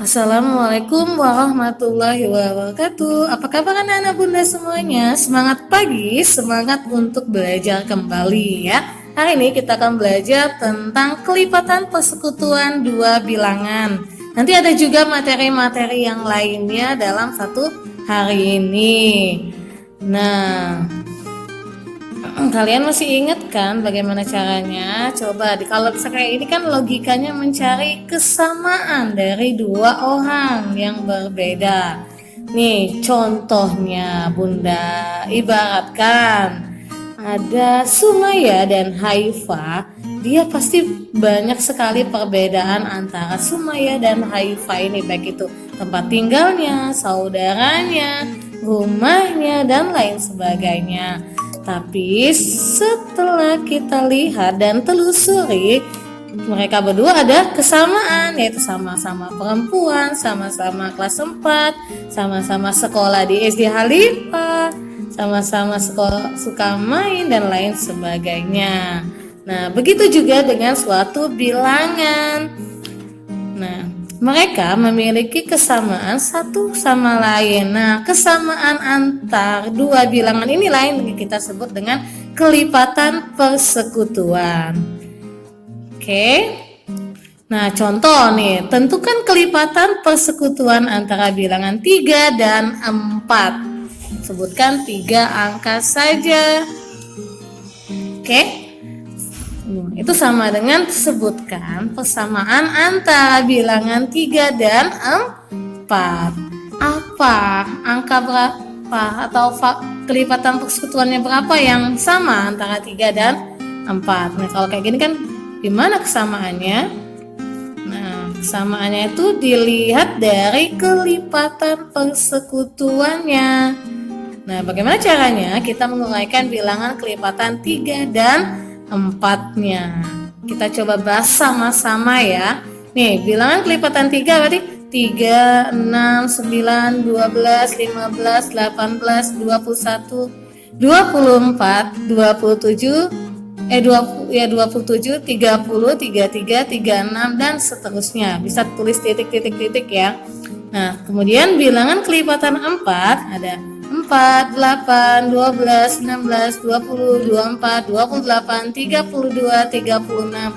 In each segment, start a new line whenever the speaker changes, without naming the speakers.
Assalamualaikum warahmatullahi wabarakatuh. Apa kabar anak-anak bunda semuanya? Semangat pagi, semangat untuk belajar kembali ya. Hari ini kita akan belajar tentang kelipatan persekutuan dua bilangan. Nanti ada juga materi-materi yang lainnya dalam satu hari ini. Nah, kalian masih ingat kan bagaimana caranya? Coba kalau bisa kayak ini kan logikanya mencari kesamaan dari dua orang yang berbeda. Nih contohnya bunda, ibaratkan ada Sumaya dan Haifa. Dia pasti banyak sekali perbedaan antara Sumaya dan Haifa ini, baik itu tempat tinggalnya, saudaranya, rumahnya, dan lain sebagainya. Tapi setelah kita lihat dan telusuri, mereka berdua ada kesamaan, yaitu sama-sama perempuan, sama-sama kelas 4, sama-sama sekolah di SD Halifah, sama-sama sekolah suka main dan lain sebagainya. Nah, begitu juga dengan suatu bilangan. Nah, mereka memiliki kesamaan satu sama lain. Nah, kesamaan antar dua bilangan ini lain kita sebut dengan kelipatan persekutuan. Oke. Nah, contoh nih, tentukan kelipatan persekutuan antara bilangan 3 dan 4. Sebutkan 3 angka saja. Oke. Itu sama dengan sebutkan persamaan antara bilangan 3 dan 4. Apa angka berapa atau kelipatan persekutuannya berapa yang sama antara 3 dan 4? Nah, kalau kayak gini kan gimana kesamaannya? Nah, kesamaannya itu dilihat dari kelipatan persekutuannya. Nah, bagaimana caranya kita menguraikan bilangan kelipatan 3 dan 4-nya? Kita coba bahas sama-sama ya. Nih, bilangan kelipatan 3 berarti 3, 6, 9, 12, 15, 18, 21, 24, 27, 27, 30, 33, 36 dan seterusnya. Bisa tulis titik-titik ya. Nah, kemudian bilangan kelipatan 4 ada 4, 8, 12, 16, 20, 24, 28, 32, 36,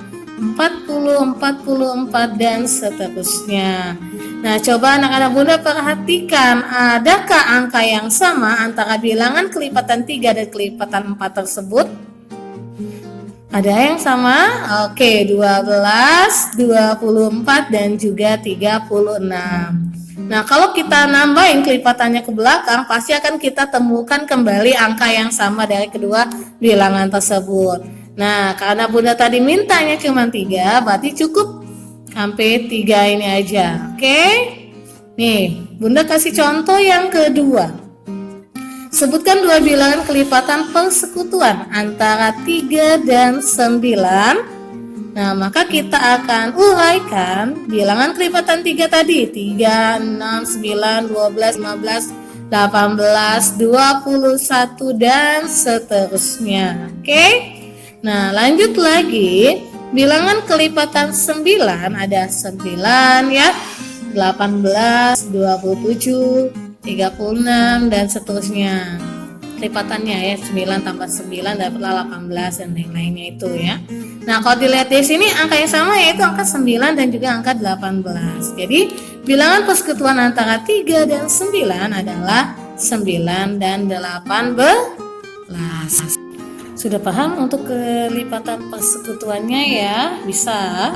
40, 44 dan seterusnya. Nah, coba anak-anak bunda perhatikan, adakah angka yang sama antara bilangan kelipatan 3 dan kelipatan 4 tersebut? Ada yang sama? Oke, 12, 24 dan juga 36. Nah, kalau kita nambahin kelipatannya ke belakang, pasti akan kita temukan kembali angka yang sama dari kedua bilangan tersebut. Nah, karena bunda tadi mintanya cuma 3, berarti cukup sampai 3 ini aja. Oke? Nih, bunda kasih contoh yang kedua. Sebutkan dua bilangan kelipatan persekutuan antara 3 dan 9. Nah, maka kita akan uraikan bilangan kelipatan 3 tadi. 3, 6, 9, 12, 15, 18, 21 dan seterusnya. Oke? Nah, lanjut lagi. Bilangan kelipatan 9 ada 9 ya. 18, 27, 36 dan seterusnya. Kelipatannya ya 9 tambah 9 dapatlah 18 dan yang lainnya itu ya. Nah, kalau dilihat di sini angka yang sama yaitu angka 9 dan juga angka 18. Jadi bilangan persekutuan antara 3 dan 9 adalah 9 dan 18. Sudah paham untuk kelipatan persekutuannya ya? Bisa.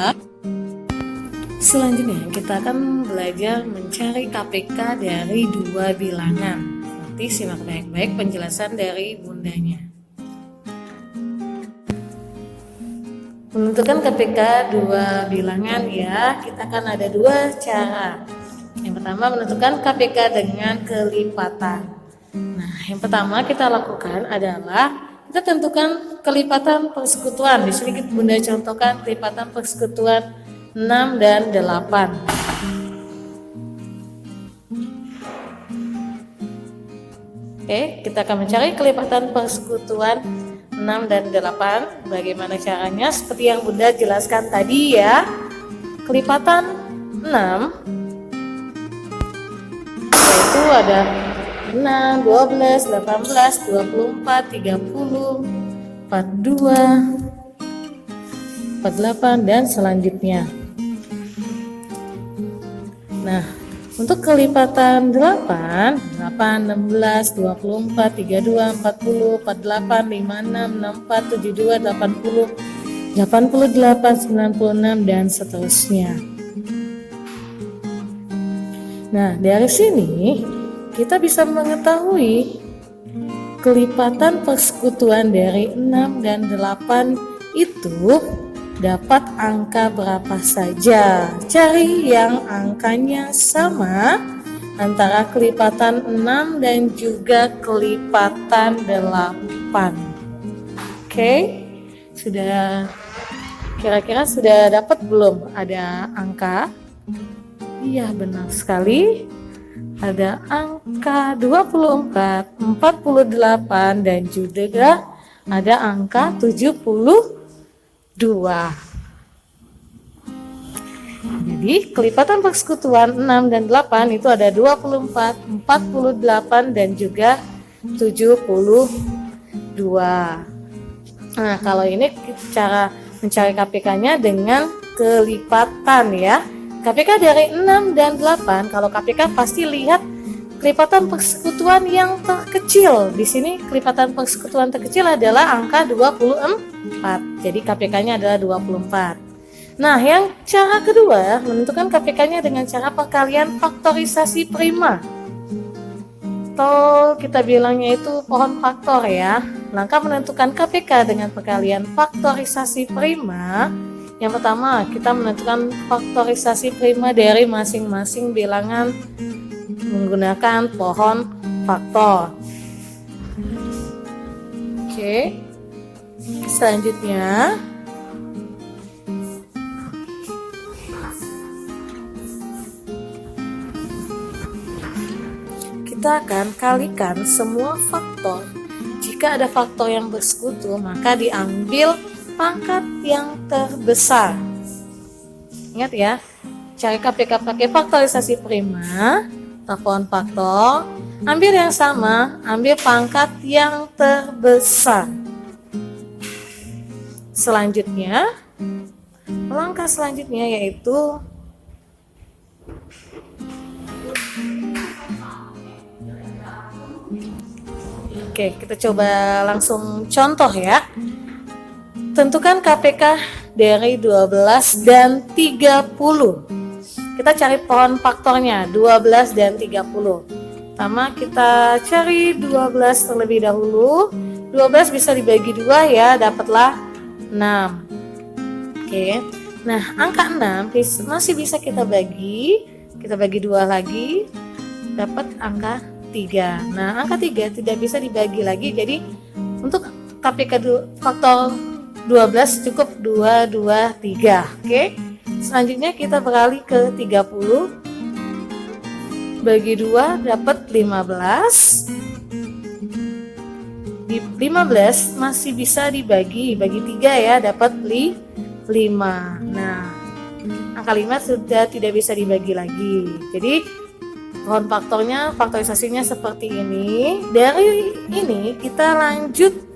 Selanjutnya kita akan belajar mencari KPK dari dua bilangan. Nanti simak baik-baik penjelasan dari bundanya. Menentukan KPK dua bilangan ya, kita akan ada dua cara. Yang pertama menentukan KPK dengan kelipatan. Nah, yang pertama kita lakukan adalah kita tentukan kelipatan persekutuan. Di sini bunda contohkan kelipatan persekutuan 6 dan 8. Oke, kita akan mencari kelipatan persekutuan 6 dan 8. Bagaimana caranya? Seperti yang bunda jelaskan tadi ya. Kelipatan 6 ada 6, 12, 18, 24, 30, 42, 48 dan selanjutnya. Nah, untuk kelipatan 8, 16, 24, 32, 40, 48, 56, 64, 72, 80, 88, 96 dan seterusnya. Nah, dari sini kita bisa mengetahui kelipatan persekutuan dari 6 dan 8 itu dapat angka berapa saja. Cari yang angkanya sama antara kelipatan 6 dan juga kelipatan 8. Oke, sudah kira-kira sudah dapat belum ada angka? Iya, benar sekali. Ada angka 24, 48 dan juga ada angka 72. Jadi kelipatan persekutuan 6 dan 8 itu ada 24, 48 dan juga 72. Nah, kalau ini cara mencari KPK-nya dengan kelipatan ya. KPK dari 6 dan 8, kalau KPK pasti lihat kelipatan persekutuan yang terkecil. Di sini kelipatan persekutuan terkecil adalah angka 24. Jadi KPK-nya adalah 24. Nah, yang cara kedua menentukan KPK-nya dengan cara perkalian faktorisasi prima. Atau kita bilangnya itu pohon faktor ya. Langkah menentukan KPK dengan perkalian faktorisasi prima. Yang pertama, kita menentukan faktorisasi prima dari masing-masing bilangan menggunakan pohon faktor. Oke. Selanjutnya, kita akan kalikan semua faktor. Jika ada faktor yang bersekutu, maka diambil pangkat yang terbesar. Ingat ya, cari KPK pakai faktorisasi prima atau pohon faktor. Ambil yang sama, ambil pangkat yang terbesar. Selanjutnya, langkah selanjutnya yaitu Oke, kita coba langsung contoh ya. Tentukan KPK dari 12 dan 30. Kita cari pohon faktornya 12 dan 30. Pertama kita cari 12 terlebih dahulu. 12 bisa dibagi 2 ya, dapatlah 6. Oke. Nah, angka 6 masih bisa kita bagi 2 lagi, dapat angka 3. Nah, angka 3 tidak bisa dibagi lagi, jadi untuk KPK faktor 12 cukup 2, 2, 3. Oke. Selanjutnya kita beralih ke 30. Bagi 2 dapat 15. Di 15 masih bisa dibagi 3 ya, dapat 5. Nah, angka 5 sudah tidak bisa dibagi lagi. Jadi pohon faktornya, faktorisasinya seperti ini. Dari ini kita lanjut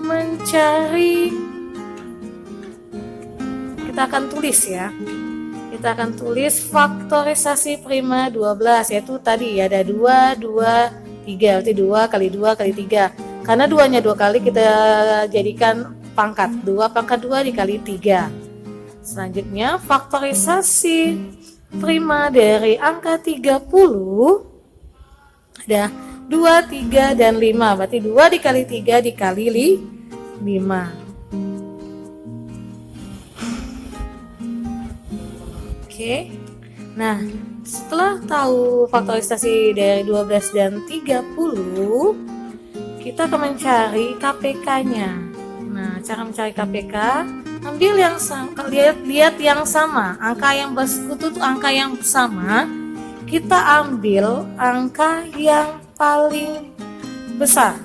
mencari, kita akan tulis ya. Kita akan tulis faktorisasi prima 12, yaitu tadi ada 2, 2, 3, berarti 2 kali 2 kali 3. Karena 2-nya 2 kali kita jadikan pangkat, 2 pangkat 2 dikali 3. Selanjutnya faktorisasi prima dari angka 30 ada 2, 3, dan 5. Berarti 2 dikali 3 dikali 5. Oke. Nah, setelah tahu faktorisasi dari 12 dan 30, kita akan mencari KPK-nya. Nah, cara mencari KPK, ambil yang sama, lihat yang sama, angka yang bersekutu itu angka yang sama. Kita ambil angka yang paling besar.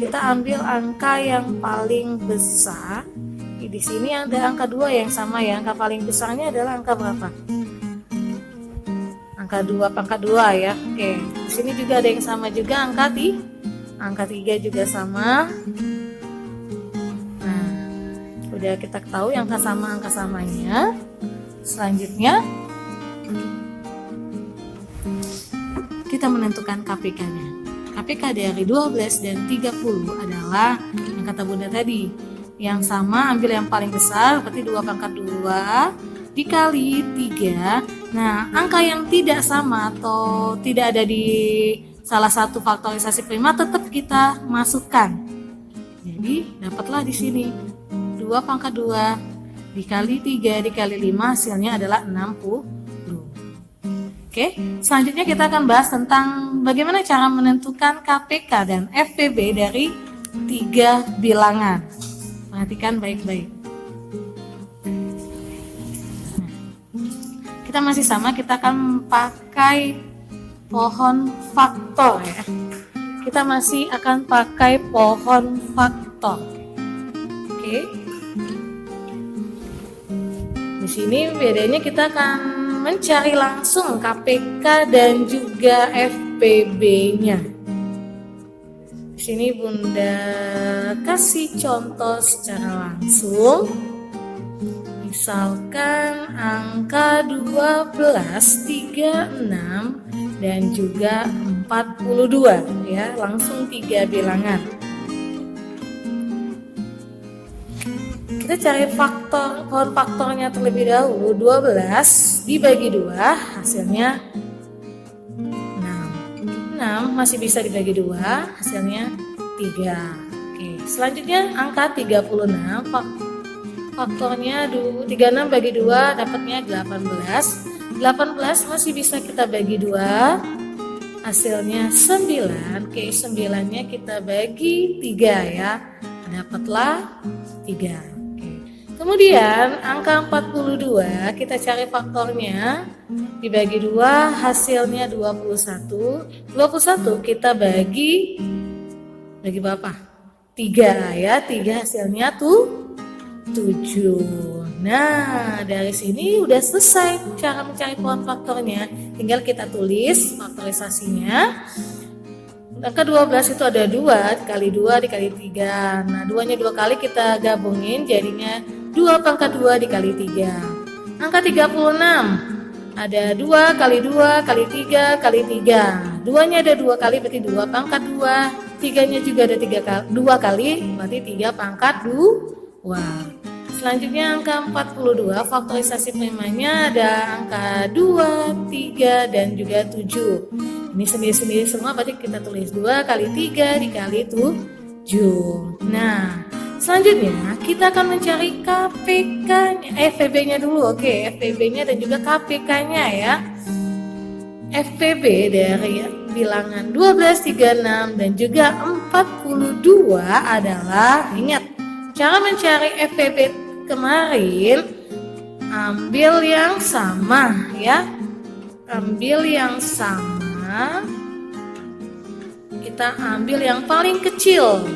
Kita ambil angka yang paling besar. Di sini ada angka 2 yang sama ya. Angka paling besarnya adalah angka berapa? Angka angka 2 pangkat 2 ya. Oke, di sini juga ada yang sama juga, angka 3 juga sama. Nah, udah kita ketahui angka samanya. Selanjutnya kita menentukan KPK-nya. KPK dari 12 dan 30 adalah yang kata Bunda tadi. Yang sama ambil yang paling besar, berarti 2 pangkat 2 dikali 3. Nah, angka yang tidak sama atau tidak ada di salah satu faktorisasi prima tetap kita masukkan. Jadi, dapatlah di sini 2 pangkat 2 dikali 3 dikali 5 hasilnya adalah 60. Oke, selanjutnya kita akan bahas tentang bagaimana cara menentukan KPK dan FPB dari 3 bilangan. Perhatikan baik-baik. Kita masih sama, kita akan pakai pohon faktor ya. Kita masih akan pakai pohon faktor. Oke. Di sini bedanya kita akan mencari langsung KPK dan juga FPB-nya. Di sini Bunda kasih contoh secara langsung. Misalkan angka 12, 36 dan juga 42 ya, langsung 3 bilangan. Kita cari pohon faktornya terlebih dahulu. 12 dibagi 2 hasilnya 6. 6 masih bisa dibagi 2 hasilnya 3. Oke, selanjutnya angka 36 faktornya 36 bagi 2 dapatnya 18. 18 masih bisa kita bagi 2 hasilnya 9. Oke, 9-nya kita bagi 3 ya, dapatlah 3. Oke. Kemudian angka 42 kita cari faktornya, dibagi 2 hasilnya 21. 21 kita bagi berapa? 3 ya, 3 hasilnya 7. Nah, dari sini udah selesai cara mencari pohon faktornya. Tinggal kita tulis faktorisasinya. Angka 12 itu ada 2 dikali 2 dikali 3. Nah, 2-nya 2 kali kita gabungin jadinya 2 pangkat 2 dikali 3. Angka 36 ada 2 kali 2 kali 3 kali 3. 2-nya ada 2 kali berarti 2 pangkat 2. 3-nya juga ada 2 kali berarti 3 pangkat 2. Selanjutnya angka 42 faktorisasi primanya ada angka 2, 3 dan juga 7. Ini sendiri-sendiri semua berarti kita tulis 2 kali 3 dikali 7. Nah, selanjutnya kita akan mencari KPK-nya, FPB-nya dulu. Oke, FPB-nya dan juga KPK-nya ya. FPB dari bilangan 12, 36 dan juga 42 adalah, ingat, cara mencari FPB kemarin ambil yang sama ya, ambil yang sama, kita ambil yang paling kecil.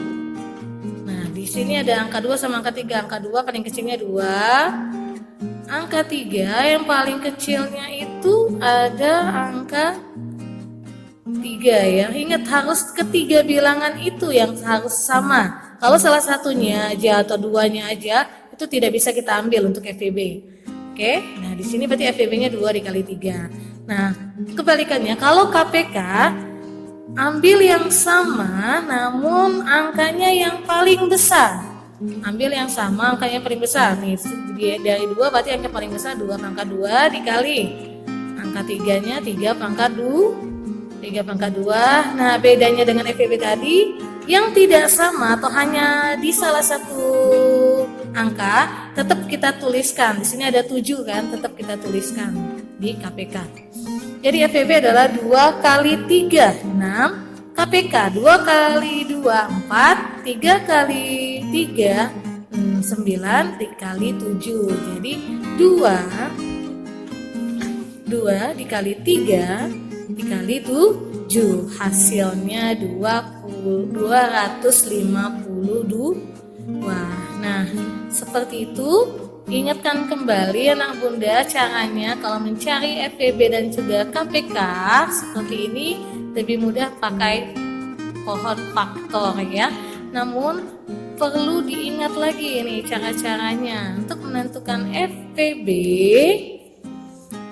Nah, di sini ada angka 2 sama angka 3. Angka 2 paling kecilnya 2. Angka 3 yang paling kecilnya itu ada angka 3 ya. Ingat, harus ketiga bilangan itu yang harus sama. Kalau salah satunya aja atau 2-nya aja itu tidak bisa kita ambil untuk FPB. Oke, nah di sini berarti FPB-nya 2 dikali 3. Nah, kebalikannya kalau KPK ambil yang sama namun angkanya yang paling besar. Ambil yang sama angkanya paling besar. Nih, dari 2 berarti angka paling besar 2 pangkat 2 dikali angka 3-nya 3 pangkat 2. 3 pangkat 2. Nah, bedanya dengan FPB tadi yang tidak sama atau hanya di salah satu angka tetap kita tuliskan. Di sini ada 7 kan, tetap kita tuliskan di KPK. Jadi FPB adalah 2 kali 3 6, KPK 2 kali 2 4, 3 kali 3 9 dikali 7. Jadi 2 dikali 3 dikali 7 hasilnya 252. Nah, seperti itu ingatkan kembali anak bunda caranya kalau mencari FEB dan juga KPK seperti ini lebih mudah pakai pohon faktor ya. Namun perlu diingat lagi nih cara-caranya untuk menentukan FEB.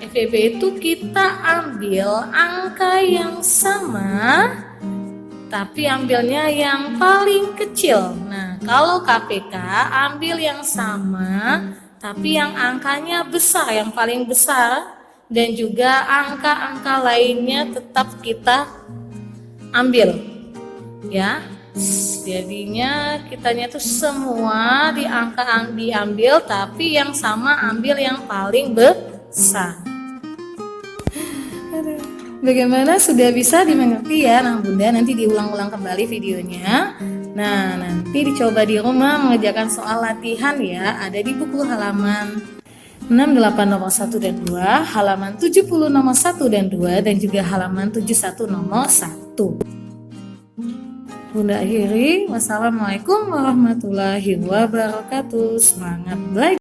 FEB itu kita ambil angka yang sama tapi ambilnya yang paling kecil. Nah, kalau KPK ambil yang sama tapi yang angkanya besar, yang paling besar, dan juga angka-angka lainnya tetap kita ambil ya. Jadinya kitanya tuh semua di angka diambil tapi yang sama ambil yang paling besar. Bagaimana, sudah bisa dimengerti ya anak bunda? Nanti diulang-ulang kembali videonya. Nah, nanti dicoba di rumah mengerjakan soal latihan ya. Ada di buku halaman 68 nomor 1 dan 2, halaman 70 nomor 1 dan 2, dan juga halaman 71 nomor 1. Bunda akhiri, wassalamualaikum warahmatullahi wabarakatuh. Semangat belajar.